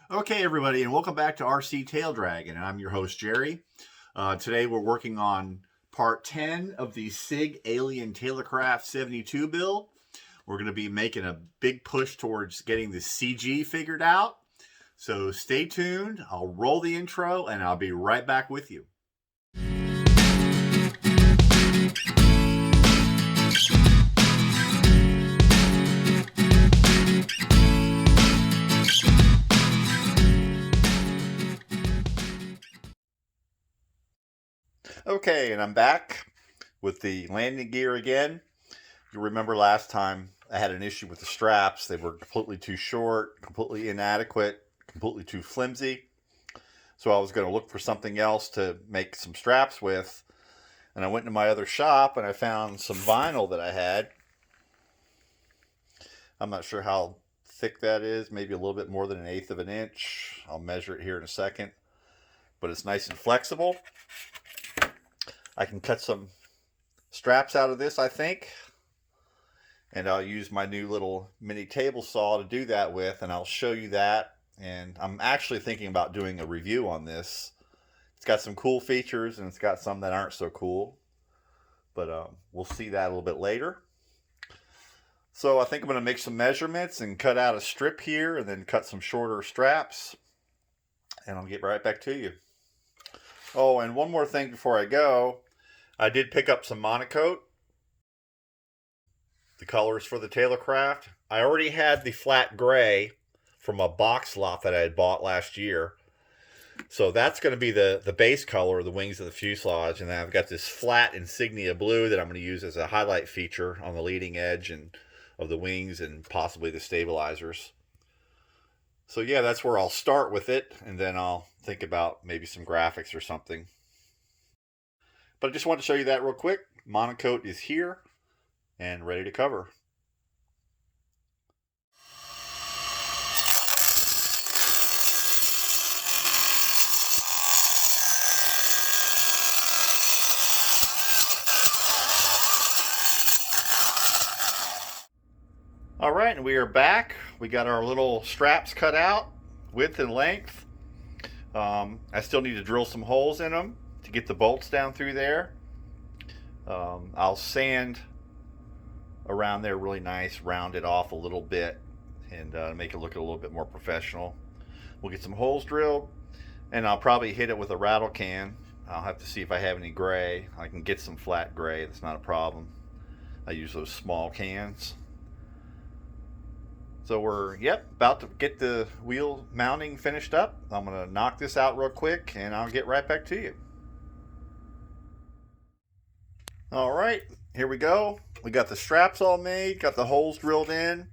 Okay, everybody, and welcome back to RC Taildraggin, and I'm your host, Jerry. Today we're working on part 10 of the Sig Alien TaylorCraft 72 build. We're going to be making a big push towards getting the CG figured out. So stay tuned, I'll roll the intro, and I'll be right back with you. Okay, and I'm back with the landing gear again. You remember last time I had an issue with the straps. They were completely too short, completely inadequate, completely too flimsy. So I was going to look for something else to make some straps with. And I went into my other shop and I found some vinyl that I had. I'm not sure how thick that is, maybe a little bit more than 1/8 of an inch. I'll measure it here in a second. But it's nice and flexible. I can cut some straps out of this, I think. And I'll use my new little mini table saw to do that with, and I'll show you that. And I'm actually thinking about doing a review on this. It's got some cool features and it's got some that aren't so cool, but we'll see that a little bit later. So I think I'm going to make some measurements and cut out a strip here and then cut some shorter straps, and I'll get right back to you. Oh, and one more thing before I go. I did pick up some Monocoat, the colors for the TaylorCraft. I already had the flat gray from a box lot that I had bought last year. So that's going to be the base color of the wings of the fuselage. And then I've got this flat insignia blue that I'm going to use as a highlight feature on the leading edge and of the wings and possibly the stabilizers. So yeah, that's where I'll start with it, and then I'll think about maybe some graphics or something. But I just wanted to show you that real quick. Monocoat is here and ready to cover. All right, and we are back. We got our little straps cut out, width and length. I still need to drill some holes in them to get the bolts down through there. I'll sand around there really nice, round it off a little bit, and make it look a little bit more professional. We'll get some holes drilled, and I'll probably hit it with a rattle can. I'll have to see if I have any gray. I can get some flat gray, that's not a problem. I use those small cans. So we're, about to get the wheel mounting finished up. I'm going to knock this out real quick and I'll get right back to you. All right, here we go. We got the straps all made, got the holes drilled in,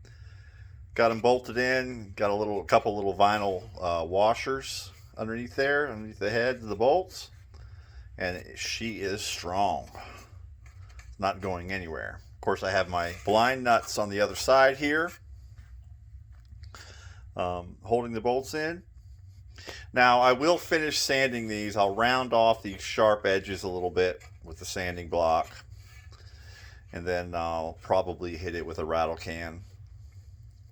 got them bolted in, got a couple little vinyl washers underneath there, underneath the heads of the bolts. And she is strong. It's not going anywhere. Of course, I have my blind nuts on the other side here. Holding the bolts in. Now I will finish sanding these. I'll round off these sharp edges a little bit with the sanding block, and then I'll probably hit it with a rattle can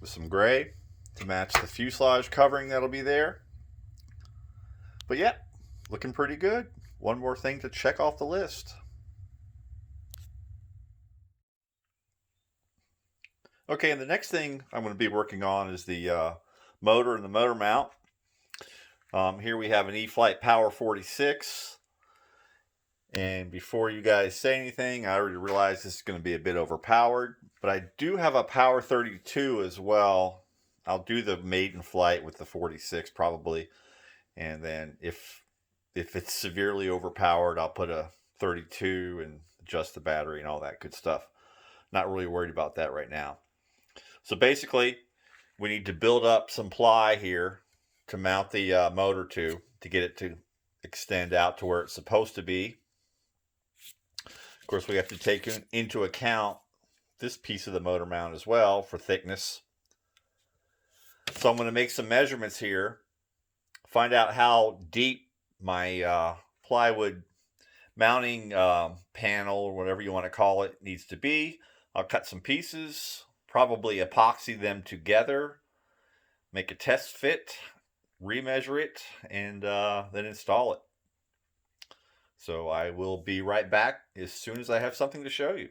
with some gray to match the fuselage covering that'll be there. But yeah, looking pretty good. One more thing to check off the list. Okay, and the next thing I'm going to be working on is the motor and the motor mount. Here we have an e-flite Power 46. And before you guys say anything, I already realize this is going to be a bit overpowered. But I do have a Power 32 as well. I'll do the maiden flight with the 46 probably. And then if it's severely overpowered, I'll put a 32 and adjust the battery and all that good stuff. Not really worried about that right now. So basically, we need to build up some ply here to mount the motor to get it to extend out to where it's supposed to be. Of course, we have to take into account this piece of the motor mount as well for thickness. So I'm going to make some measurements here, find out how deep my plywood mounting panel, or whatever you want to call it, needs to be. I'll cut some pieces, probably epoxy them together, make a test fit, remeasure it, and then install it. So I will be right back as soon as I have something to show you.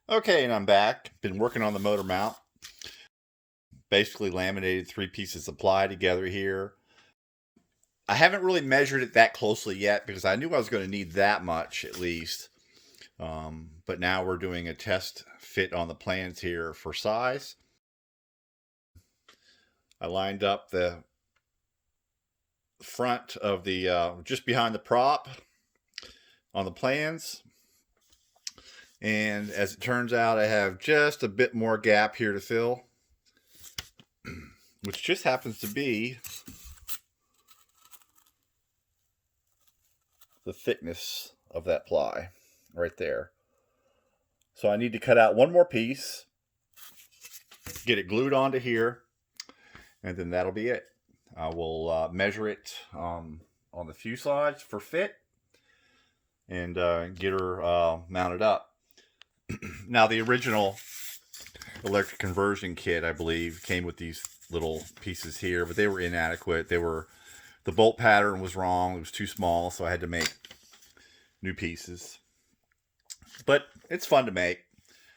Okay, and I'm back. Been working on the motor mount. Basically laminated 3 pieces of ply together here. I haven't really measured it that closely yet because I knew I was going to need that much at least. But now we're doing a test fit on the plans here for size. I lined up the front of the, just behind the prop on the plans. And as it turns out, I have just a bit more gap here to fill, which just happens to be the thickness of that ply right there. So I need to cut out one more piece, get it glued onto here, and then that'll be it. I will measure it on the fuselage for fit and get her mounted up. Now, the original electric conversion kit, I believe, came with these little pieces here, but they were inadequate. The bolt pattern was wrong. It was too small, so I had to make new pieces. But it's fun to make.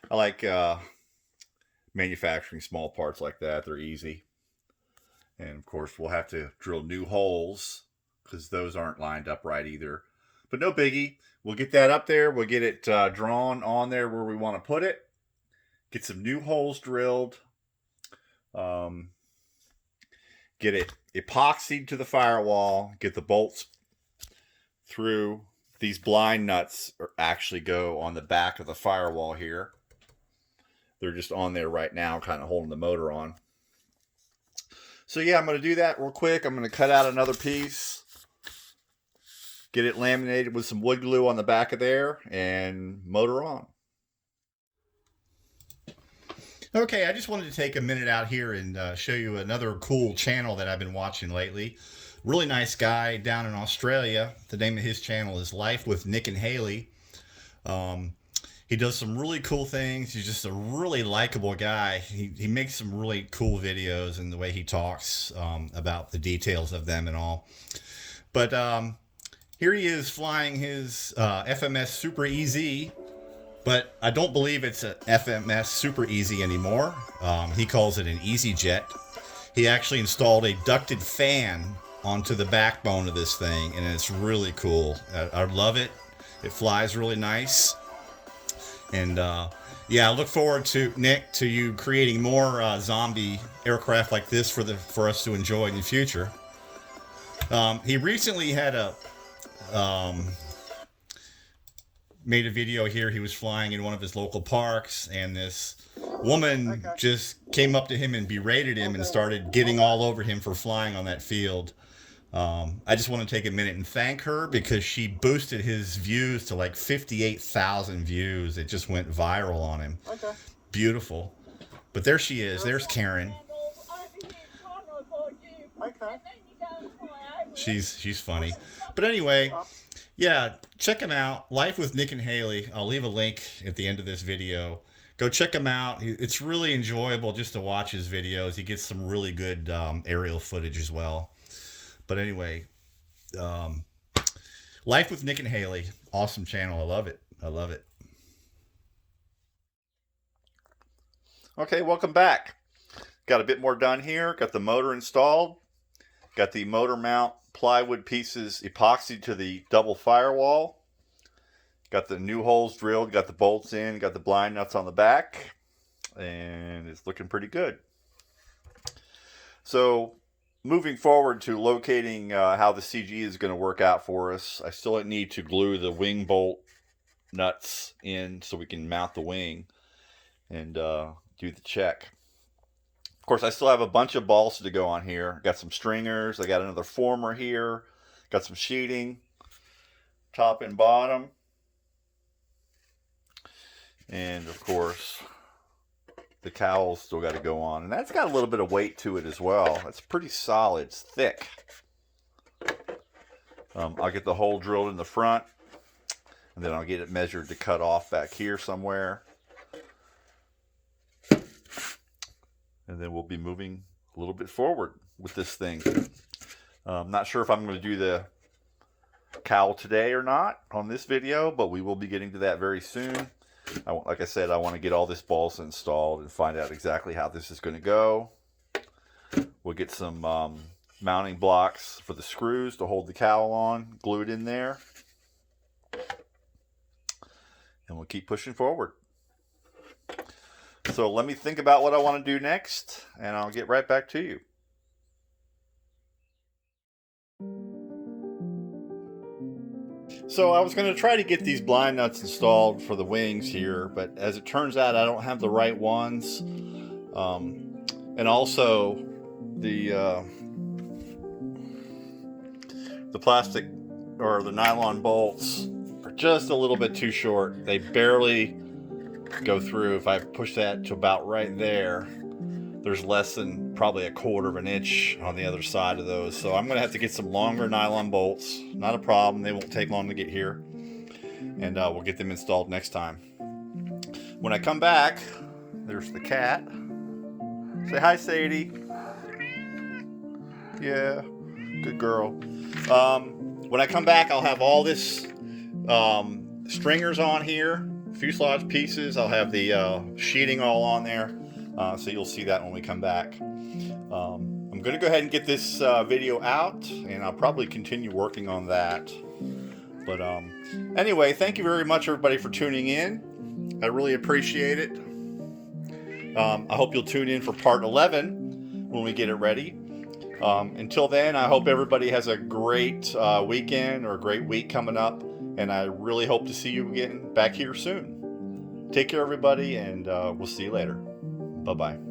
I like manufacturing small parts like that. They're easy. And, of course, we'll have to drill new holes because those aren't lined up right either. But no biggie. We'll get that up there. We'll get it drawn on there where we want to put it. Get some new holes drilled. Get it epoxied to the firewall. Get the bolts through. These blind nuts actually go on the back of the firewall here. They're just on there right now, kind of holding the motor on. So yeah, I'm going to do that real quick. I'm going to cut out another piece. Get it laminated with some wood glue on the back of there and motor on. Okay, I just wanted to take a minute out here and show you another cool channel that I've been watching lately. Really nice guy down in Australia. The name of his channel is Life with Nick and Hayley. He does some really cool things. He's just a really likable guy. He makes some really cool videos, and the way he talks about the details of them and all. But Here he is flying his FMS Super Easy, but I don't believe it's a FMS Super Easy anymore. He calls it an Easy Jet. He actually installed a ducted fan onto the backbone of this thing, and it's really cool. I love it. It flies really nice. And yeah, I look forward to, Nick, to you creating more zombie aircraft like this for us to enjoy in the future. He recently had made a video here. He was flying in one of his local parks, and this woman just came up to him and berated him and started getting all over him for flying on that field. I just want to take a minute and thank her because she boosted his views to like 58,000 views. It just went viral on him. Okay. Beautiful. But there she is. There's Karen. Okay. She's funny. But anyway, yeah, check him out. Life with Nick and Hayley. I'll leave a link at the end of this video. Go check him out. It's really enjoyable just to watch his videos. He gets some really good aerial footage as well. But anyway, Life with Nick and Hayley. Awesome channel. I love it. I love it. Okay, welcome back. Got a bit more done here. Got the motor installed. Got the motor mount plywood pieces epoxied to the double firewall. Got the new holes drilled. Got the bolts in. Got the blind nuts on the back. And it's looking pretty good. So moving forward to locating how the CG is going to work out for us, I still need to glue the wing bolt nuts in so we can mount the wing and do the check. Of course, I still have a bunch of balsa to go on here. Got some stringers. I got another former here. Got some sheeting, top and bottom. And of course, the cowl's still got to go on. And that's got a little bit of weight to it as well. It's pretty solid. It's thick. I'll get the hole drilled in the front. And then I'll get it measured to cut off back here somewhere. And then we'll be moving a little bit forward with this thing. I'm not sure if I'm going to do the cowl today or not on this video, but we will be getting to that very soon. Like I said, I want to get all this balsa installed and find out exactly how this is going to go. We'll get some mounting blocks for the screws to hold the cowl on, glued in there. And we'll keep pushing forward. So let me think about what I want to do next, and I'll get right back to you. So I was going to try to get these blind nuts installed for the wings here, but as it turns out, I don't have the right ones. And also the plastic or the nylon bolts are just a little bit too short. They barely go through. If I push that to about right there, there's less than probably a quarter of an inch on the other side of those. So I'm going to have to get some longer nylon bolts. Not a problem. They won't take long to get here. And we'll get them installed next time. When I come back, there's the cat. Say hi, Sadie. Yeah, good girl. When I come back, I'll have all this stringers on here. Fuselage pieces. I'll have the sheeting all on there, so you'll see that when we come back. I'm going to go ahead and get this video out, and I'll probably continue working on that. But anyway, thank you very much, everybody, for tuning in. I really appreciate it. I hope you'll tune in for part 11 when we get it ready. Until then, I hope everybody has a great weekend or a great week coming up. And I really hope to see you again back here soon. Take care, everybody, and we'll see you later. Bye-bye.